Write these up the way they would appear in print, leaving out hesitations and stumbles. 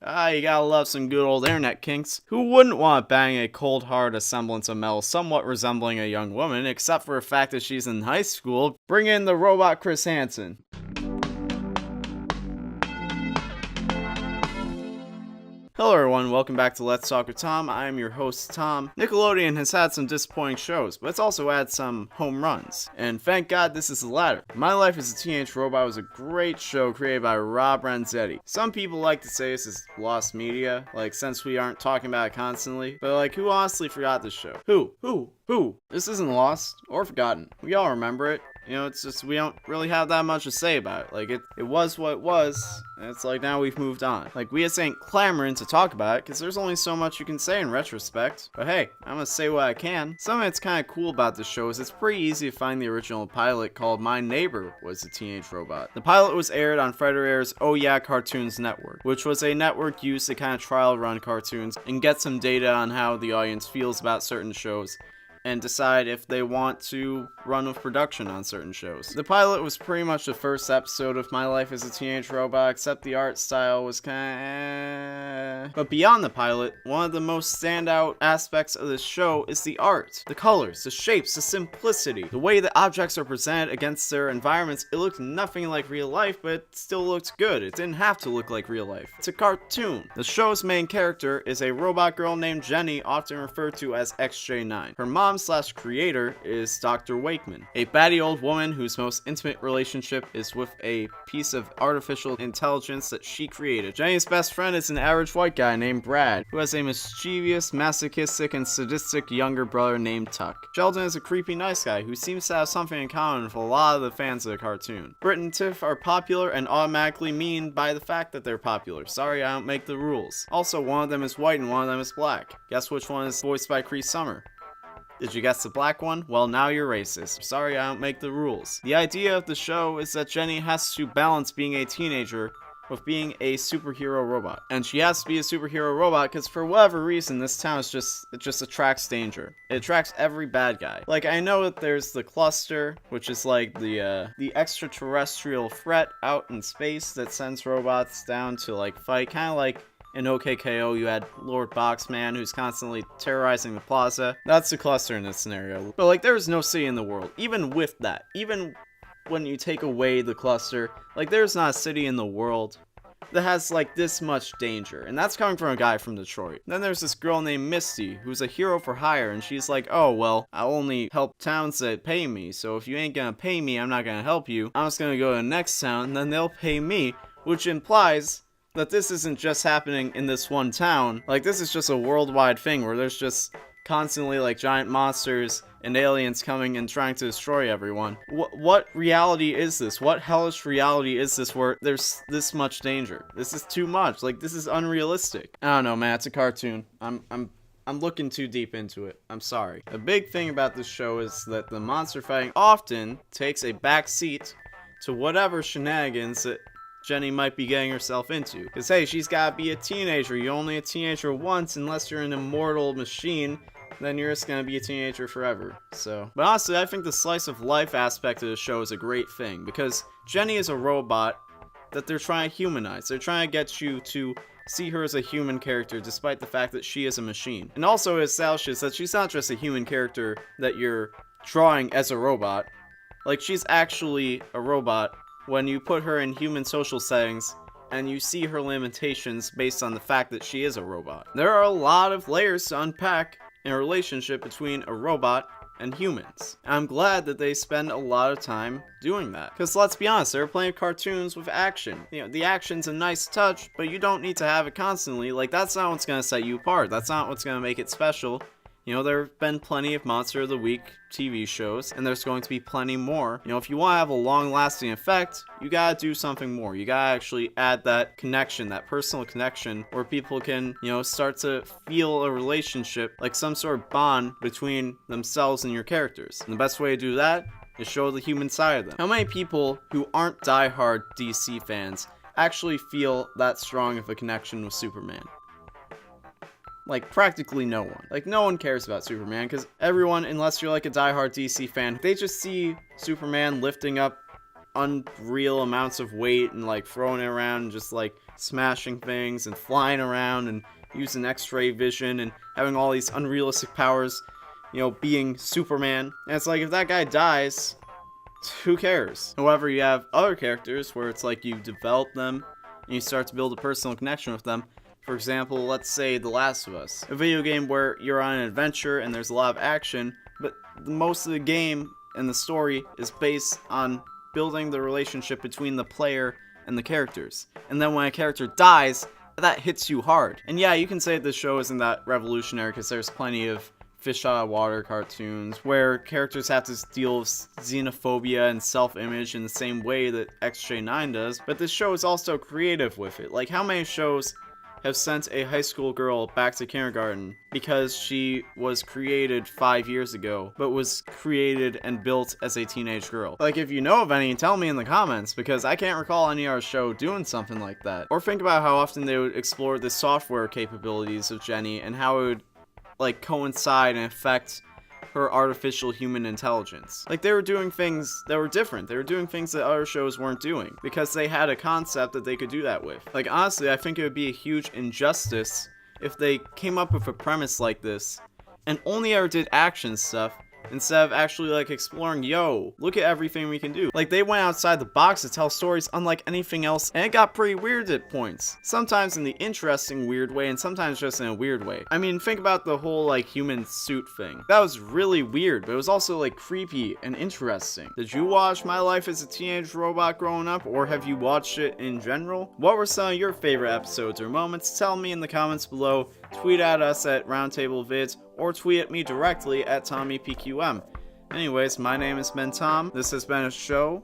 You gotta love some good old internet kinks. Who wouldn't want to bang a cold hard semblance of Mel somewhat resembling a young woman, except for the fact that she's in high school? Bring in the robot Chris Hansen. Hello everyone, welcome back to Let's Talk with Tom. I am your host, Tom. Nickelodeon has had some disappointing shows, but it's also had some home runs. And thank God this is the latter. My Life as a Teenage Robot was a great show created by Rob Renzetti. Some people like to say this is lost media, since we aren't talking about it constantly. But who honestly forgot this show? Who? This isn't lost or forgotten. We all remember it. It's just we don't really have that much to say about it. It was what it was, and it's now we've moved on. We just ain't clamoring to talk about it, because there's only so much you can say in retrospect. But hey, I'm gonna say what I can. Something that's kind of cool about this show is it's pretty easy to find the original pilot called My Neighbor Was a Teenage Robot. The pilot was aired on Fred Araire's Oh Yeah Cartoons network, which was a network used to kind of trial run cartoons and get some data on how the audience feels about certain shows, and decide if they want to run with production on certain shows. The pilot was pretty much the first episode of My Life as a Teenage Robot, except the art style was kinda... But beyond the pilot, one of the most standout aspects of this show is the art. The colors, the shapes, the simplicity, the way the objects are presented against their environments. It looked nothing like real life, but it still looked good. It didn't have to look like real life. It's a cartoon. The show's main character is a robot girl named Jenny, often referred to as XJ9. Her mom/creator is Dr. Wakeman, a batty old woman whose most intimate relationship is with a piece of artificial intelligence that she created. Jenny's best friend is an average white guy named Brad, who has a mischievous, masochistic, and sadistic younger brother named Tuck. Sheldon is a creepy nice guy who seems to have something in common with a lot of the fans of the cartoon. Britt and Tiff are popular and automatically mean by the fact that they're popular. Sorry, I don't make the rules. Also, one of them is white and one of them is black. Guess which one is voiced by Cree Summer? Did you guess the black one? Well, now you're racist. Sorry, I don't make the rules. The idea of the show is that Jenny has to balance being a teenager with being a superhero robot. And she has to be a superhero robot because for whatever reason, this town is it just attracts danger. It attracts every bad guy. I know that there's the Cluster, which is the extraterrestrial threat out in space that sends robots down to fight, kind of like in OKKO, you had Lord Boxman, who's constantly terrorizing the plaza. That's the Cluster in this scenario. But there's no city in the world. Even with that, even when you take away the Cluster, there's not a city in the world that has this much danger. And that's coming from a guy from Detroit. Then there's this girl named Misty, who's a hero for hire, and she's oh well, I'll only help towns that pay me, so if you ain't gonna pay me, I'm not gonna help you. I'm just gonna go to the next town, and then they'll pay me, which implies that this isn't just happening in this one town. This is just a worldwide thing where there's just constantly giant monsters and aliens coming and trying to destroy everyone. What reality is this? What hellish reality is this where there's this much danger? This is too much. This is unrealistic. I don't know, man. It's a cartoon. I'm looking too deep into it. I'm sorry. A big thing about this show is that the monster fighting often takes a back seat to whatever shenanigans that Jenny might be getting herself into. Because hey, she's gotta be a teenager. You're only a teenager once unless you're an immortal machine. Then you're just gonna be a teenager forever. But honestly, I think the slice of life aspect of the show is a great thing, because Jenny is a robot that they're trying to humanize. They're trying to get you to see her as a human character, despite the fact that she is a machine. And also it establishes that she's not just a human character that you're drawing as a robot. She's actually a robot when you put her in human social settings and you see her limitations based on the fact that she is a robot. There are a lot of layers to unpack in a relationship between a robot and humans. I'm glad that they spend a lot of time doing that. Because let's be honest, there are plenty of cartoons with action. The action's a nice touch, but you don't need to have it constantly. That's not what's gonna set you apart. That's not what's gonna make it special. There have been plenty of Monster of the Week TV shows, and there's going to be plenty more. If you want to have a long-lasting effect, you gotta do something more. You gotta actually add that connection, that personal connection, where people can, start to feel a relationship, some sort of bond between themselves and your characters. And the best way to do that is show the human side of them. How many people who aren't diehard DC fans actually feel that strong of a connection with Superman? Practically no one. No one cares about Superman, because everyone, unless you're a diehard DC fan, they just see Superman lifting up unreal amounts of weight and like throwing it around and just like smashing things and flying around and using X-ray vision and having all these unrealistic powers, you know, being Superman. And it's like, if that guy dies, who cares? However, you have other characters where it's like you develop them and you start to build a personal connection with them. For example, let's say The Last of Us, a video game where you're on an adventure and there's a lot of action, but most of the game and the story is based on building the relationship between the player and the characters. And then when a character dies, that hits you hard. And yeah, you can say this show isn't that revolutionary because there's plenty of fish out of water cartoons where characters have to deal with xenophobia and self-image in the same way that XJ9 does, but this show is also creative with it. Like, how many shows have sent a high school girl back to kindergarten because she was created 5 years ago, but was created and built as a teenage girl? Like, if you know of any, tell me in the comments, because I can't recall any other show doing something like that. Or think about how often they would explore the software capabilities of Jenny and how it would like coincide and affect her artificial human intelligence. Like, they were doing things that were different. They were doing things that other shows weren't doing because they had a concept that they could do that with. Like, honestly, I think it would be a huge injustice if they came up with a premise like this and only ever did action stuff instead of actually like exploring, yo, look at everything we can do. Like, they went outside the box to tell stories unlike anything else, and it got pretty weird at points. Sometimes in the interesting weird way, and sometimes just in a weird way. I mean, think about the whole like human suit thing. That was really weird, but it was also like creepy and interesting. Did you watch My Life as a Teenage Robot growing up, or have you watched it in general? What were some of your favorite episodes or moments? Tell me in the comments below. Tweet at us at Roundtable Vids, or tweet at me directly at TommyPQM. Anyways, my name has been Tom. This has been a show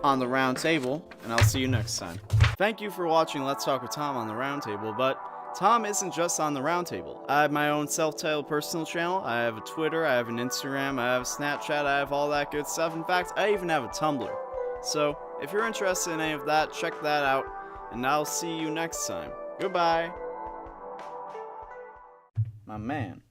on the Roundtable, and I'll see you next time. Thank you for watching Let's Talk with Tom on the Roundtable, but Tom isn't just on the Roundtable. I have my own self-titled personal channel. I have a Twitter, I have an Instagram, I have a Snapchat, I have all that good stuff. In fact, I even have a Tumblr. So, if you're interested in any of that, check that out, and I'll see you next time. Goodbye! My man.